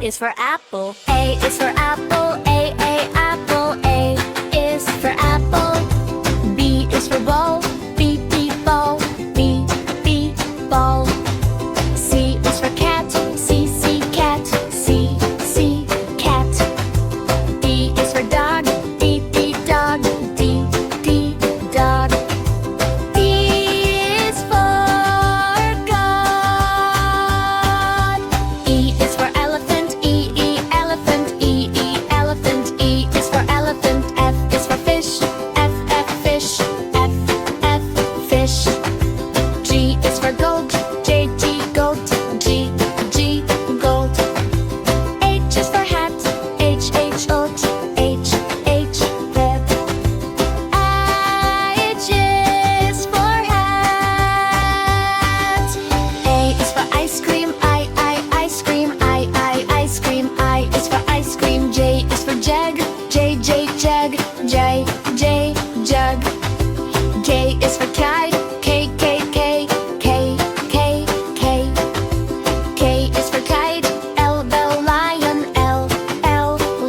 is for apple. A is for apple, apple. A is for apple. B is for ball, B, ball, B, ball. C is for cat, C, cat, C, cat. D is for dog, D, dog, D, dog. E is for God. E is for elephant, E, elephant, E, elephant. E is for elephant. F is for fish, F, fish, F, fish. G is for goat, J, goat, G, goat. H is for hat, H, oat, H, hat. I is for hat. A is for ice cream, I, ice cream, I, ice cream. I is for ice cream. J is for jug, J, jug, J, jug. K is for kite, K, K. K is for kite, L, lion, L,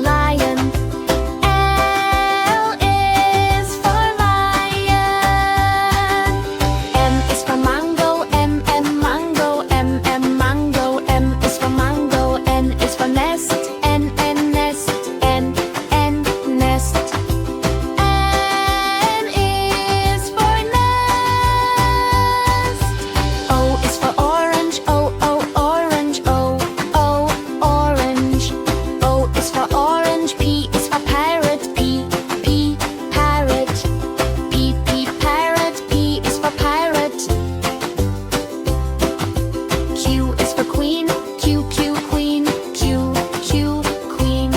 lion. L is for lion. M is for mango, M, mango, M, mango. M is for mango. N is for nest, N, nest, N, nest. N is for nest. O is for orange, O, orange, O, orange. O is for orange. P is for parrot, P, parrot. P, parrot. P is for pirate. Q is for queen, Q, queen, Q, queen.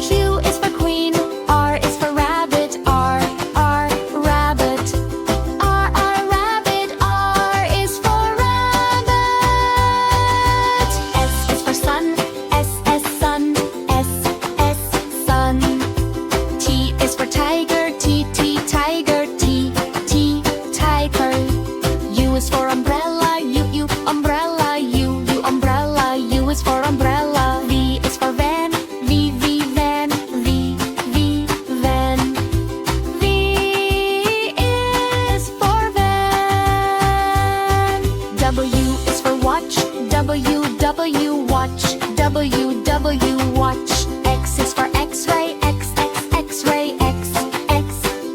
Q is for queen. R is for rabbit, R, rabbit. R, rabbit. R is for rabbit. S is for sun, S, sun, S, sun. T is for tiger, T, tiger, T, tiger. U is for umbrella, U, umbrella, U, umbrella. U is for umbrella. V is for van, V, van, V, van. V is for van. W is for watch, W, watch, W, watch. X is for x-ray, X, x-ray, X,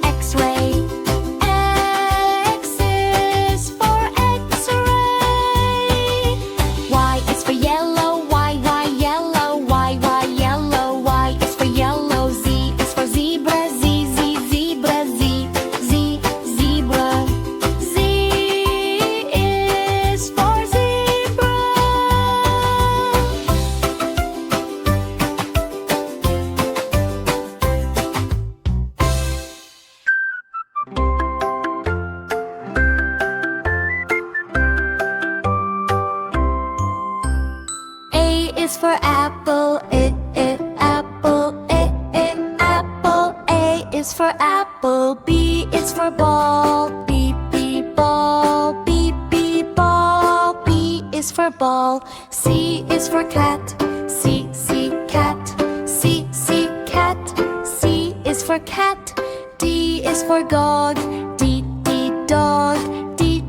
x-ray. X is for x-ray. Y is for yellow, Y, yellow, Y, yellow. Y is for yellow. Z is for zebra, Z, zebra, Z, zebra. Z is for zebra. A is for apple, apple, apple. A is for apple. B is for ball, B, ball, B, ball. B is for ball. C is for cat, C, cat, C, cat. C is for cat. D is for dog, D, dog, D,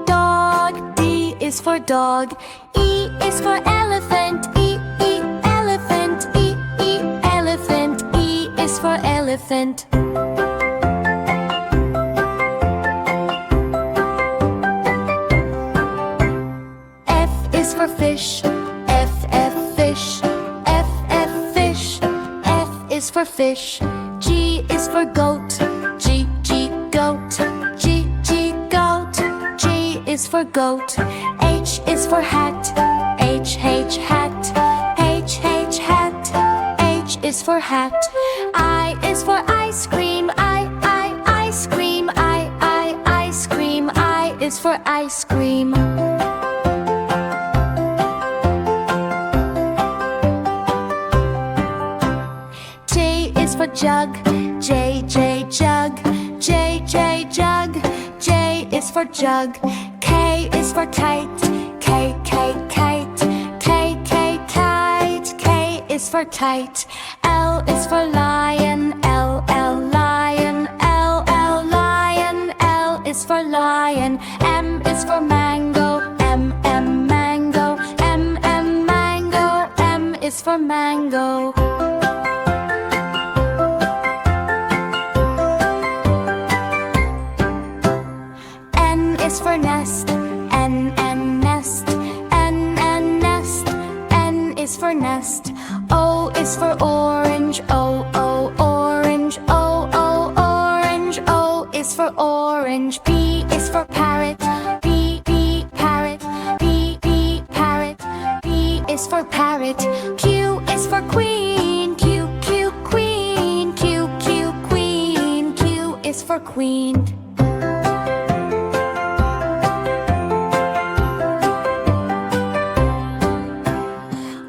dog. D is for dog. E is for elephant, E, elephant, E, elephant. E is for elephant. F is for fish, F, fish, F, fish. F is for fish. G is for goat, G, goat, G, goat. G is for goat. H is for hat, H, hat, H, hat. H is for hat. I is for ice cream, I, ice cream, I, ice cream. I is for ice cream. J is for jug, J, jug, J, jug. J is for jug. K is for kite, K, kite, K, kite. is for kite. L is for lion. L, L, lion. L, L, lion. L is for lion. M is for mango. M, M, mango. M, M, mango. M is for mango. N is for nest. N, N, nest. N, N, nest. N is for nest. O is for orange. O, O, orange. O, O, orange. O is for orange. P is for parrot. P, P, parrot. P, P, parrot. P is for parrot. Q is for queen. Q, Q, queen. Q, Q, queen. Q is for queen.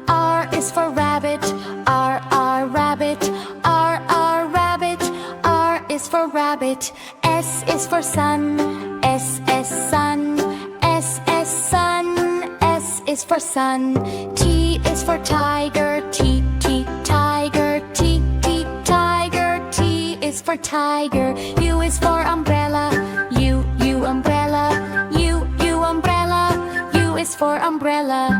R is for rabbit. R, R, rabbit. R, R, rabbit. R is for rabbit. S is for sun. S, S, sun. S, S, sun. S is for sun. T is for tiger. T, T, tiger. T, T, tiger. T is for tiger. U is for umbrella. U, U, umbrella. U, U, umbrella. U is for umbrella.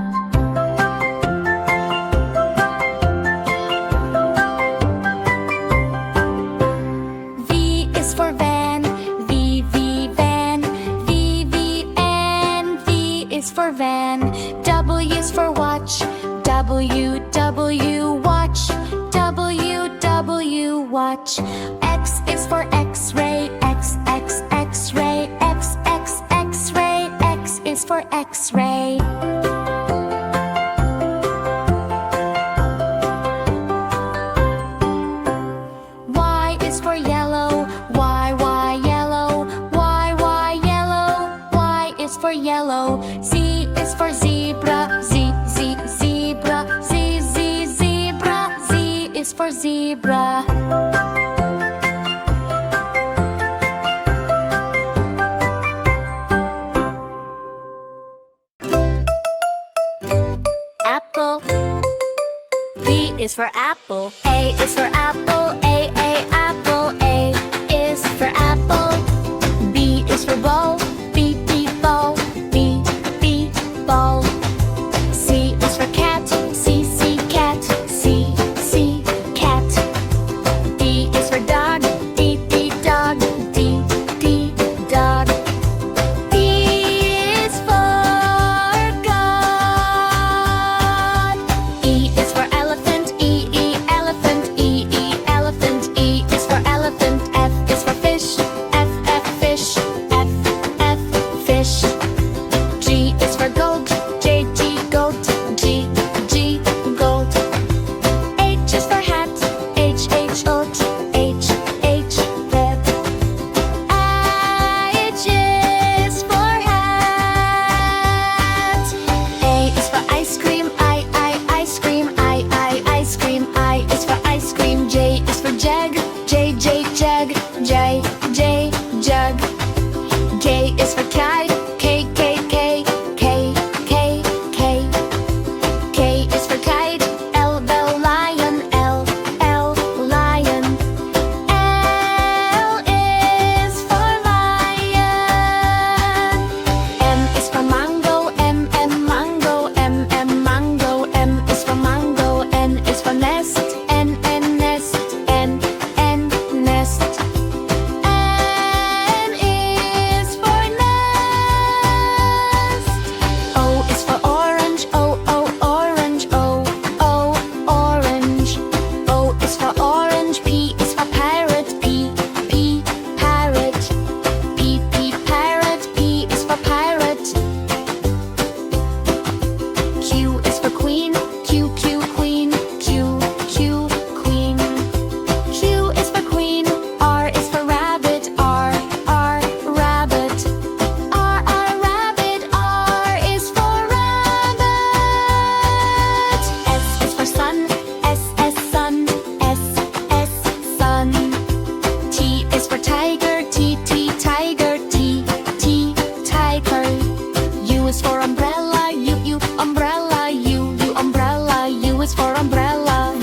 For van. V, V, van. V, V, N. V is for van. W is for watch. W, W, watch. W, W, watch. X is for x-ray. X, X, x-ray. X, X, x-ray. X is for x-ray. Y is for yellow. Y, Y, yellow. Y, Y, yellow. Y is for yellow. Z is for zebra. Z, Z, zebra. Z, Z, zebra. Z is for zebra. Apple. B is for apple. A is for apple. A, apple. A is for apple. B is for ball. B, B, ball. B, B, ball. C is for cat. C, C, cat. C, C, cat. D is for dog. D, D, dog. D, D, dog. E is for God. E is for elephant. E, E, elephant. E, E, elephant. E is for elephant. F is for fish. F, F, fish. F, F, fish. G is for goat. J, G, goat. G, G, goat. H is for hat. H, H, oat. H, H, hat. H is for hat. A is for ice cream. I, ice cream. I, ice cream. I is for ice cream. J is for jug. J, J, jug. J, J, jug. K is for kite. K, K, K. K, K, K. K is for kite. L, bell, lion. L, L, lion. L is for lion. M is for mango. M, M, mango. M, M, mango. M is for mango. N is for nest. N, N, nest. N, N, nest. N is for nest. O is for orange. O, O, orange. O, O, orange. O is for orange. P is for parrot. P, P, parrot. P, P, parrot. P is for pirate. Q is for queen. Q, Q, queen. Q, Q, queen. Q is for queen. R is for rabbit. R, R, rabbit. R, R, rabbit. R is for rabbit. S is for sun. S, S, sun. S, S, sun. T is for tiger. T, T, tiger. T, T, tiger. U is for umbrella. U, U, umbrella. U, U, umbrella. U is for umbrella.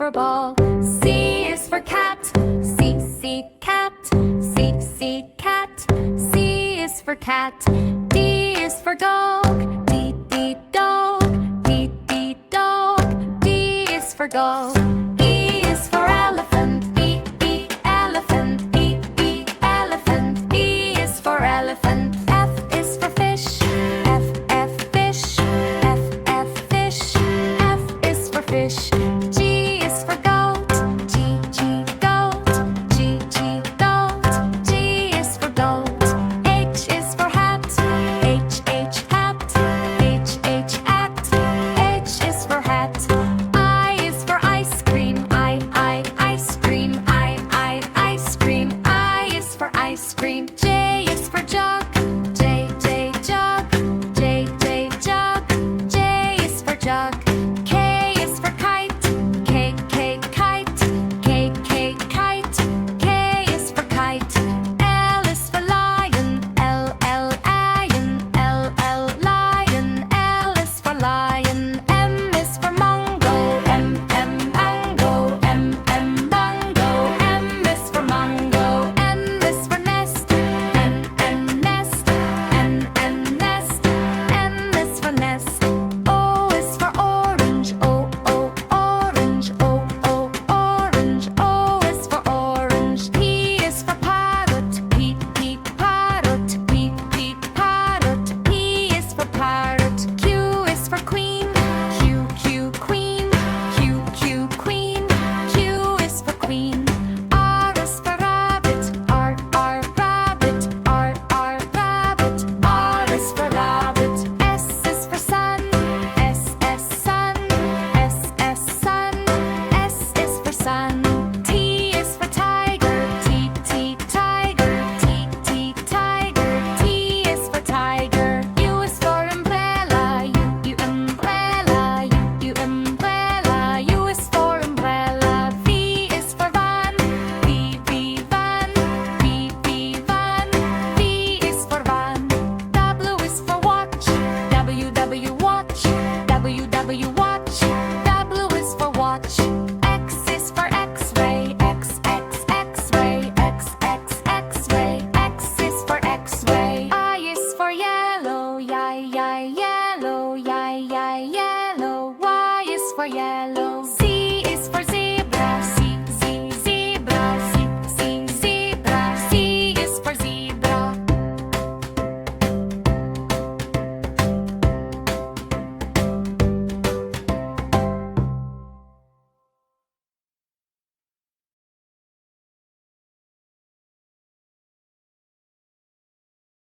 for ball. C is for cat. C, cat. C, cat. C is for cat. D is for dog. D, dog. D, dog. D is for dog.